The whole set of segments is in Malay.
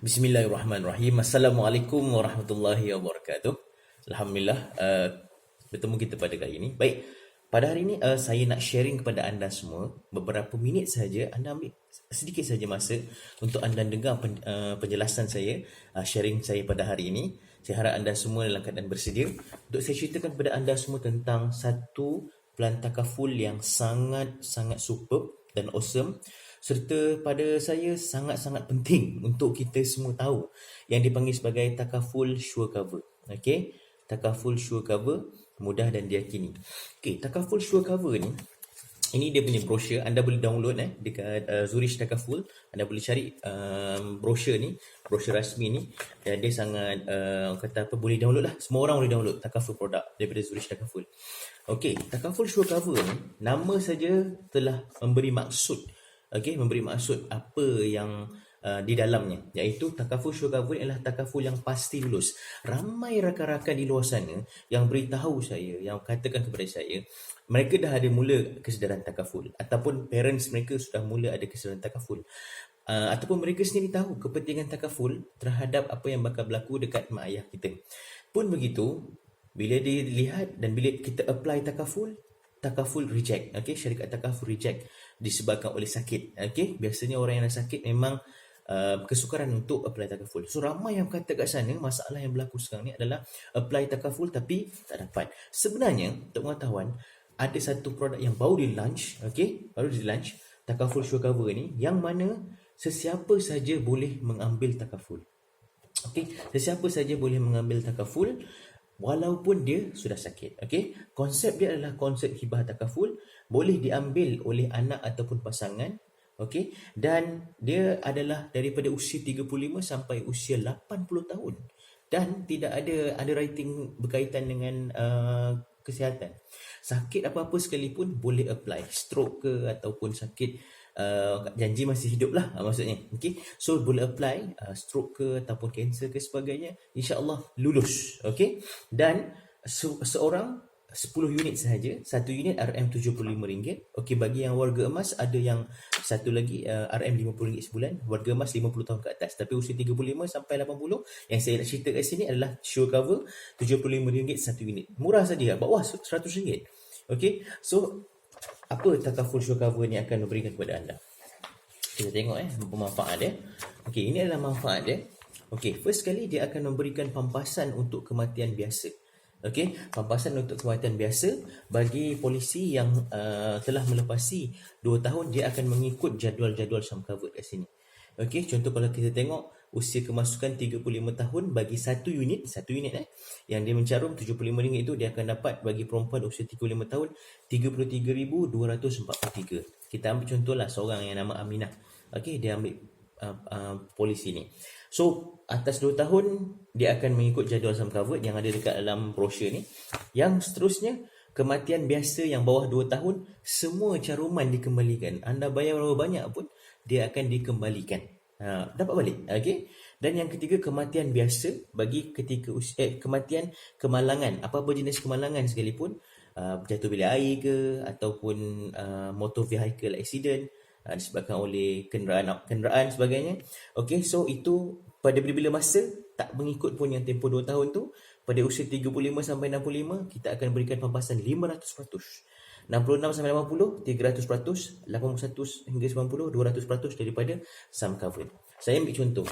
Bismillahirrahmanirrahim. Assalamualaikum warahmatullahi wabarakatuh. Alhamdulillah, bertemu kita pada kali ini. Baik, pada hari ini saya nak sharing kepada anda semua beberapa minit saja. Anda ambil sedikit saja masa untuk anda dengar penjelasan saya, sharing saya pada hari ini. Saya harap anda semua dalam keadaan bersedia untuk saya ceritakan kepada anda semua tentang satu pelan takaful yang sangat-sangat superb dan awesome, serta pada saya sangat-sangat penting untuk kita semua tahu, yang dipanggil sebagai takaful sure cover. Okey, takaful sure cover mudah dan diyakini. Okey, takaful sure cover ni, ini dia punya brochure. Anda boleh download dekat Zurich Takaful. Anda boleh cari brochure ni, brochure rasmi ni, dan dia sangat kata apa, boleh download lah. Semua orang boleh download takaful produk daripada Zurich Takaful. Okey, takaful sure cover ni, nama saja telah memberi maksud. Okey, memberi maksud apa yang di dalamnya, iaitu takaful sure cover ialah takaful yang pasti lulus. Ramai rakan-rakan di luar sana yang beritahu saya, yang katakan kepada saya, mereka dah ada mula kesedaran takaful, ataupun parents mereka sudah mula ada kesedaran takaful, ataupun mereka sendiri tahu kepentingan takaful terhadap apa yang bakal berlaku dekat mak ayah kita. Pun begitu, bila dilihat dan bila kita apply takaful reject. Okey, syarikat takaful reject disebabkan oleh sakit. Okey, biasanya orang yang dah sakit memang kesukaran untuk apply takaful. So ramai yang kata kat sana, masalah yang berlaku sekarang ni adalah apply takaful tapi tak dapat. Sebenarnya untuk pengetahuan, ada satu produk yang baru di launch, okey, baru di launch, takaful sure cover ni, yang mana sesiapa saja boleh mengambil takaful. Okey, sesiapa saja boleh mengambil takaful walaupun dia sudah sakit. Okey, konsep dia adalah konsep hibah takaful, boleh diambil oleh anak ataupun pasangan. Okey, dan dia adalah daripada usia 35 sampai usia 80 tahun, dan tidak ada underwriting berkaitan dengan kesihatan. Sakit apa-apa sekalipun boleh apply, stroke ke ataupun sakit janji masih hidup lah maksudnya. Okey, so boleh apply stroke ke ataupun kanser ke sebagainya, insya-Allah lulus. Okey, dan seorang 10 unit sahaja. Satu unit RM75. Okey, bagi yang warga emas, ada yang satu lagi RM50 sebulan. Warga emas 50 tahun ke atas, tapi usia 35 sampai 80. Yang saya nak cerita kat sini adalah sure cover RM75 satu unit. Murah saja, bawah RM100. Okey, so apa takaful sure cover ni akan memberikan kepada anda? Kita tengok apa manfaat dia. Okey, ini adalah manfaat dia. Okey, first sekali dia akan memberikan pampasan untuk kematian biasa. Okey, pampasan untuk kematian biasa bagi polisi yang telah melepasi 2 tahun, dia akan mengikut jadual-jadual sum cover kat sini. Okey, contoh kalau kita tengok usia kemasukan 35 tahun bagi satu unit yang dia mencarum RM75 itu, dia akan dapat bagi perempuan usia 35 tahun RM33,243. Kita ambil contohlah seorang yang nama Aminah. Okey, dia ambil polisi ni. So atas 2 tahun dia akan mengikut jadual sum cover yang ada dekat dalam brosur ni. Yang seterusnya, kematian biasa yang bawah 2 tahun, semua caruman dikembalikan. Anda bayar berapa banyak pun dia akan dikembalikan. Dapat balik. Okey. Dan yang ketiga, kematian biasa bagi ketika kematian kemalangan, apa-apa jenis kemalangan sekalipun, jatuh bilik air ke ataupun motor vehicle accident disebabkan oleh kenderaan sebagainya. Okey, so itu pada bila-bila masa, tak mengikut pun yang tempoh 2 tahun tu. Pada usia 35 sampai 65, kita akan berikan pampasan 500%. 66 sampai 80, 300%, 81 hingga 90, 200% daripada sum cover. Saya ambil contoh.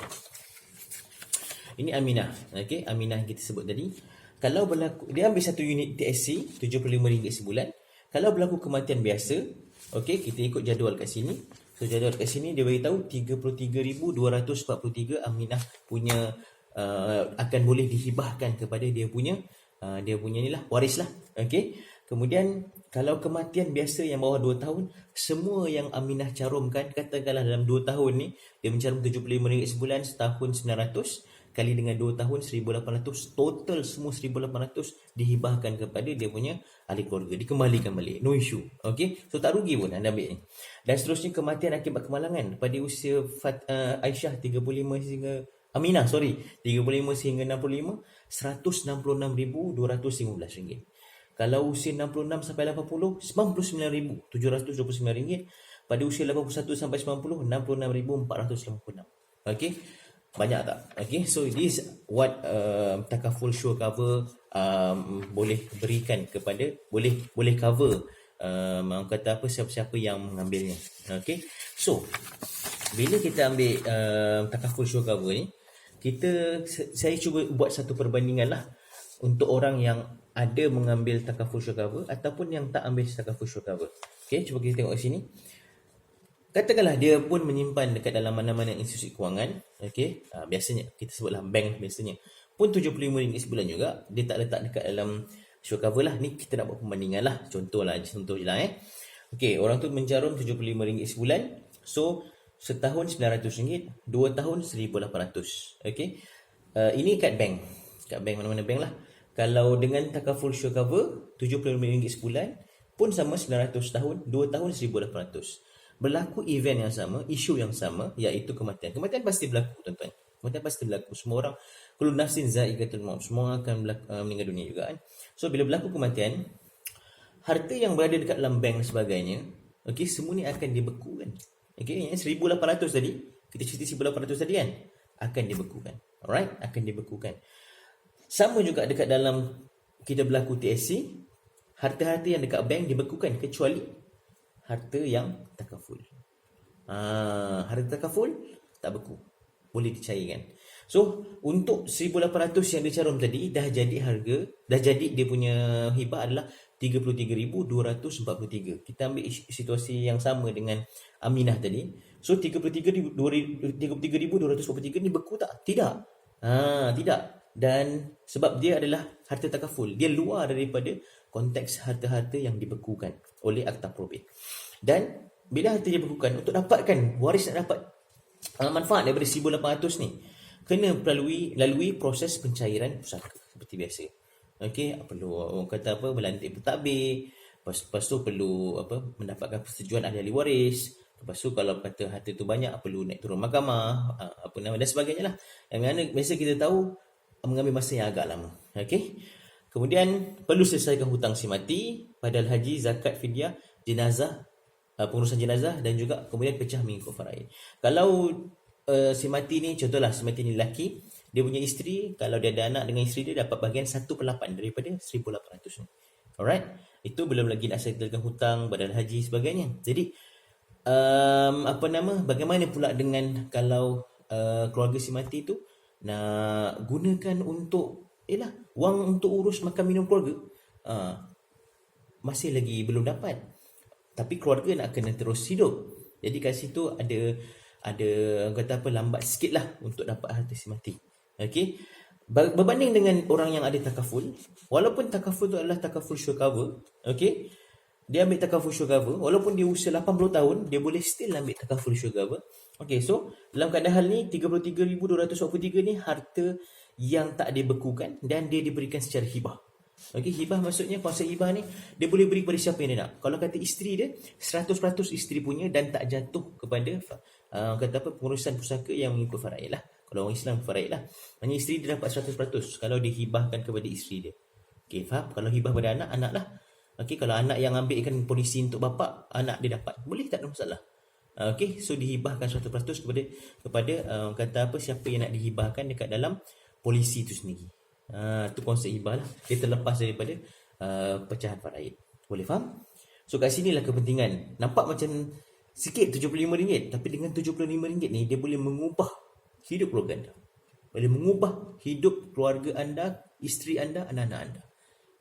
Ini Aminah. Okey, Aminah yang kita sebut tadi. Kalau berlaku, dia ambil satu unit TSC RM75 sebulan. Kalau berlaku kematian biasa, okey, kita ikut jadual kat sini. So jadual kat sini dia beritahu 33,243 Aminah punya akan boleh dihibahkan kepada dia punya ni lah, waris lah. Okey. Kemudian kalau kematian biasa yang bawah 2 tahun, semua yang Aminah carumkan, katakanlah dalam 2 tahun ni dia mencarum RM75 sebulan, setahun 900 kali dengan 2 tahun 1,800, total semua 1,800 dihibahkan kepada dia punya ahli keluarga, dikembalikan balik, no issue. Okey, so tak rugi pun anda ambil ni. Dan seterusnya, kematian akibat kemalangan pada usia Aisyah 35 hingga 35 sehingga 65, RM166,215. Kalau usia 66 sampai 80, RM99,729. Pada usia 81 sampai 90, RM66,456. Okey. Banyak tak? Okay, so this what takaful sure cover boleh berikan kepada, boleh cover orang kata apa, siapa-siapa yang mengambilnya. Okay, so bila kita ambil takaful sure cover ni, saya cuba buat satu perbandingan lah untuk orang yang ada mengambil takaful sure cover ataupun yang tak ambil takaful sure cover. Okay, cuba kita tengok di sini. Katakanlah dia pun menyimpan dekat dalam mana-mana institusi kewangan, okey, biasanya kita sebutlah bank biasanya, pun RM75 sebulan juga, dia tak letak dekat dalam sure cover lah. Ni kita nak buat perbandingan lah, contoh je lah. Okey, orang tu menjarum RM75 sebulan, so setahun RM900, 2 tahun RM1,800. Okey, ini kat bank mana-mana bank lah. Kalau dengan takaful sure cover RM75 sebulan pun sama, 900 tahun, 2 tahun RM1,800. Berlaku event yang sama, isu yang sama, iaitu kematian. Kematian pasti berlaku, tuan-tuan. Kematian pasti berlaku. Semua orang, kullu nafsin za'iqatul maut, semua orang akan meninggal dunia juga kan. So bila berlaku kematian, harta yang berada dekat dalam bank dan sebagainya, okey, semua ni akan dibekukan. Okey, yang 1,800 tadi, kita cerita 1,800 tadi kan, akan dibekukan. Alright, akan dibekukan. Sama juga dekat dalam kita berlaku TSC, harta-harta yang dekat bank dibekukan kecuali harta yang takaful. Harta takaful tak beku, boleh dicairkan. So untuk 1,800 yang dicarum tadi dah jadi dia punya hibah adalah 33,243. Kita ambil situasi yang sama dengan Aminah tadi. So 33,243 ni beku tak? Tidak. Tidak. Dan sebab dia adalah harta takaful, dia luar daripada konteks harta-harta yang dibekukan oleh akta probate. Dan bila harta dibekukan, untuk dapatkan, waris nak dapat manfaat daripada 1,800 ni, kena lalui proses pencairan pusaka seperti biasa. Okey, perlu orang kata apa, berlantik pentadbir, lepas tu perlu mendapatkan persetujuan ahli waris. Lepas tu kalau kata harta tu banyak, perlu naik turun mahkamah, dan sebagainya lah. Yang mana biasa kita tahu mengambil masa yang agak lama. Okey. Kemudian perlu selesaikan hutang si mati, padahal haji, zakat, fidyah, jenazah, pengurusan jenazah, dan juga kemudian pecah mengikut faraid. Kalau si mati ni, contohlah si mati ni lelaki, dia punya isteri, kalau dia ada anak dengan isteri dia, dapat bahagian 1/8 daripada 1,800 ni. Alright, itu belum lagi nak settlekan hutang, badal haji, sebagainya. Jadi bagaimana pula dengan kalau keluarga si mati tu nak gunakan untuk wang untuk urus makan minum keluarga, masih lagi belum dapat, tapi keluarga nak kena terus hidup. Jadi kat situ ada kata apa, lambat sikit lah untuk dapat harta si mati. Okey, berbanding dengan orang yang ada takaful, walaupun takaful tu adalah takaful sure cover, okey, dia ambil takaful sure cover, walaupun dia usia 80 tahun, dia boleh still ambil takaful sure cover. Okey, so dalam keadaan ni 33,243 ni harta yang tak dibekukan dan dia diberikan secara hibah. Okey, hibah maksudnya, konsep hibah ni dia boleh beri kepada siapa yang dia nak. Kalau kata isteri dia, 100% isteri punya dan tak jatuh kepada pengurusan pusaka yang mengikut faraid lah. Kalau orang Islam faraid lah, hanya isteri dia dapat 100% kalau dihibahkan kepada isteri dia. Okey, faham? Kalau hibah pada anak, anak lah. Okey, kalau anak yang ambilkan polisi untuk bapa, anak dia dapat. Boleh, tak ada masalah. Okey, so dihibahkan 100% kepada siapa yang nak dihibahkan dekat dalam polisi tu sendiri. Itu konsep hibah lah. Dia terlepas daripada pecahan faraid. Boleh faham? So kat sinilah kepentingan. Nampak macam sikit RM75, tapi dengan RM75 ni dia boleh mengubah hidup keluarga anda. Boleh mengubah hidup keluarga anda, isteri anda, anak-anak anda.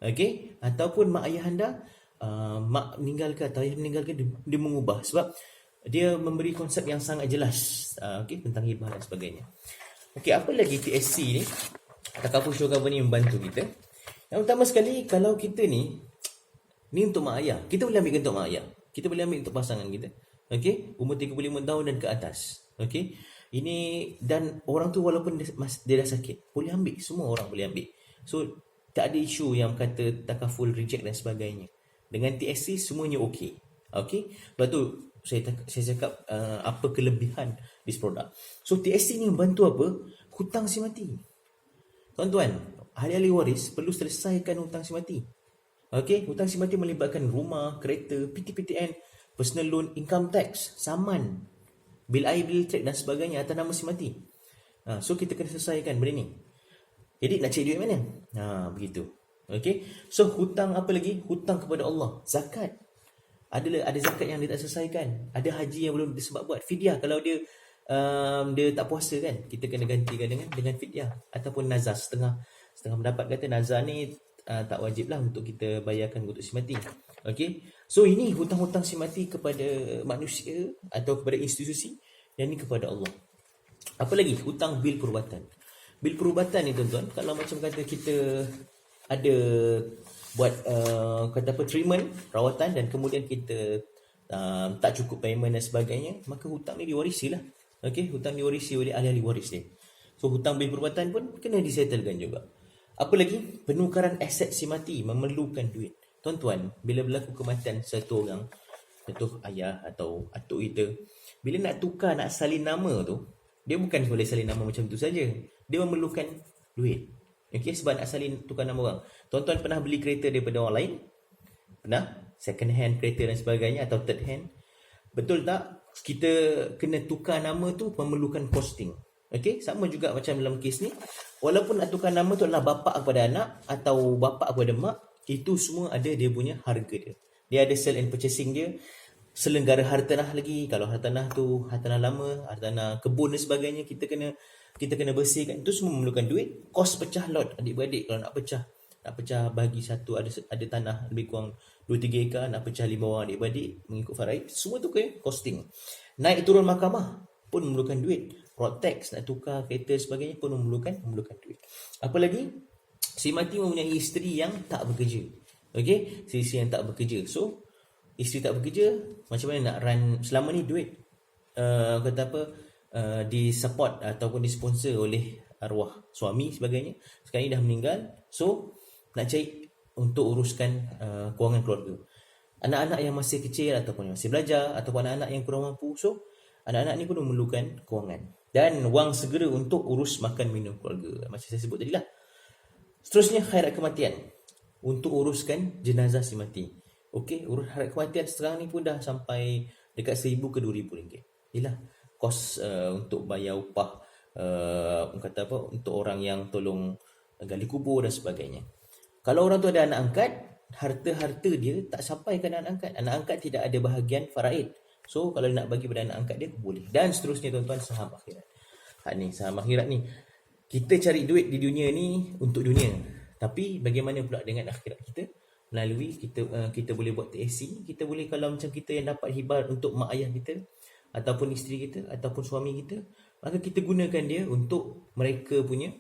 Okey, ataupun mak ayah anda, mak meninggalkan atau ayah meninggalkan, dia mengubah sebab dia memberi konsep yang sangat jelas tentang hibah dan sebagainya. Okey, apa lagi TSC ni, takaful sure cover ni membantu kita. Yang utama sekali, kalau kita ni untuk mak ayah, kita boleh ambil untuk mak ayah, kita boleh ambil untuk pasangan kita. Okey, umur 35 tahun dan ke atas. Okey, ini, dan orang tu walaupun dia dah sakit, boleh ambil, semua orang boleh ambil. So tak ada isu yang kata takaful reject dan sebagainya. Dengan TSC semuanya okey. Okey, lepas tu saya cakap apa kelebihan this produk. So TSC ni membantu apa? Hutang si mati. Tuan-tuan, ahli-ahli waris perlu selesaikan hutang si mati. Okey, hutang si mati melibatkan rumah, kereta, PTPTN, personal loan, income tax, saman, bil air, bil trade dan sebagainya atas nama si mati. So kita kena selesaikan benda ni. Jadi nak cari duit mana? Begitu. Okay. So hutang apa lagi? Hutang kepada Allah. Zakat. Ada zakat yang dia tak selesaikan. Ada haji yang belum disebab buat. Fidyah kalau dia tak puasa kan, kita kena gantikan dengan fidyah. Ataupun nazar. Setengah pendapat kata nazar ni tak wajib lah untuk kita bayarkan untuk si mati. Okay. So ini hutang-hutang si mati kepada manusia atau kepada institusi, yang ni kepada Allah. Apa lagi? Hutang bil perubatan. Bil perubatan ni tuan-tuan, kalau macam kata kita ada buat kata apa, treatment, rawatan, dan kemudian kita tak cukup payment dan sebagainya, maka hutang ni diwarisi lah. Okay, hutang diwarisi oleh ahli-ahli waris dia. So hutang bil perubatan pun kena disettlekan juga. Apa lagi? Penukaran aset si mati memerlukan duit. Tuan-tuan, bila berlaku kematian satu orang, contoh ayah atau atuk kita, bila nak tukar, nak salin nama tu, dia bukan boleh salin nama macam tu saja. Dia memerlukan duit. Okay, sebab nak salin tukar nama orang. Tuan-tuan pernah beli kereta daripada orang lain? Pernah? Second hand kereta dan sebagainya, atau third hand. Betul tak? Kita kena tukar nama tu memerlukan costing. Okay, sama juga macam dalam kes ni. Walaupun nak tukar nama tu adalah bapa kepada anak atau bapa kepada mak, itu semua ada dia punya harga dia. Dia ada sell and purchasing dia. Selenggara hartanah lagi. Kalau hartanah tu hartanah lama, hartanah kebun dan sebagainya, kita kena bersihkan. Itu semua memerlukan duit. Kos pecah lot adik-beradik. Kalau nak pecah bagi satu, ada tanah lebih kurang 2-3 ekar, nak pecah 5 orang adik-beradik mengikut faraid, semua tu kena costing. Naik turun mahkamah pun memerlukan duit. Road tax, nak tukar kereta sebagainya pun memerlukan duit. Apa lagi? Si mati mempunyai isteri yang tak bekerja. Okay, si isteri yang tak bekerja. So isteri tak bekerja, macam mana nak run selama ni? Duit disupport ataupun disponsor oleh arwah suami sebagainya. Sekarang ni dah meninggal, so nak cari untuk uruskan kewangan keluarga. Anak-anak yang masih kecil ataupun yang masih belajar, ataupun anak-anak yang kurang mampu, so anak-anak ni pun memerlukan kewangan dan wang segera untuk urus makan minum keluarga, macam saya sebut tadi lah. Seterusnya, khairat kematian, untuk uruskan jenazah si mati. Okey, urus khairat kematian sekarang ni pun dah sampai dekat 1,000 ke 2,000 ringgit. Yalah, kos untuk bayar upah kata apa, untuk orang yang tolong gali kubur dan sebagainya. Kalau orang tu ada anak angkat, harta-harta dia tak sampai ke anak angkat. Anak angkat tidak ada bahagian faraid. So kalau nak bagi pada anak angkat dia, boleh. Dan seterusnya tuan-tuan, saham akhirat. Saham akhirat ni, kita cari duit di dunia ni untuk dunia. Tapi bagaimana pula dengan akhirat kita? Melalui kita boleh buat TSC. Kita boleh, kalau macam kita yang dapat hibah untuk mak ayah kita, ataupun isteri kita, ataupun suami kita, maka kita gunakan dia untuk mereka punya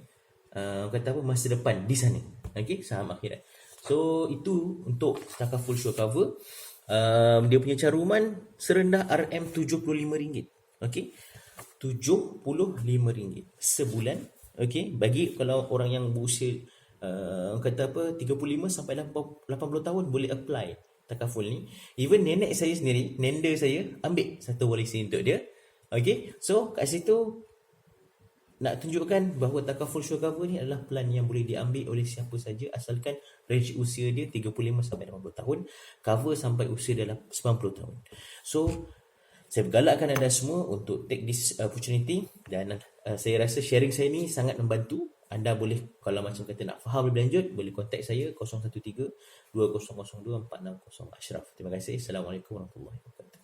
masa depan di sana. Okay, saham akhirat. So itu untuk takaful sure cover. Dia punya caruman serendah RM75. Okay, RM75 sebulan. Okay, bagi kalau orang yang berusia 35 sampai 80 tahun boleh apply takaful ni. Even nenek saya sendiri, nenda saya ambil satu polisi untuk dia. Okay, so kat situ nak tunjukkan bahawa takaful sure cover ni adalah plan yang boleh diambil oleh siapa saja, asalkan range usia dia 35 sampai 80 tahun, cover sampai usia dalam 90 tahun. So saya bergalakkan anda semua untuk take this opportunity, dan saya rasa sharing saya ni sangat membantu. Anda boleh, kalau macam kata nak faham lebih lanjut, boleh contact saya 013 2002 460 Ashraf. Terima kasih. Assalamualaikum warahmatullahi wabarakatuh.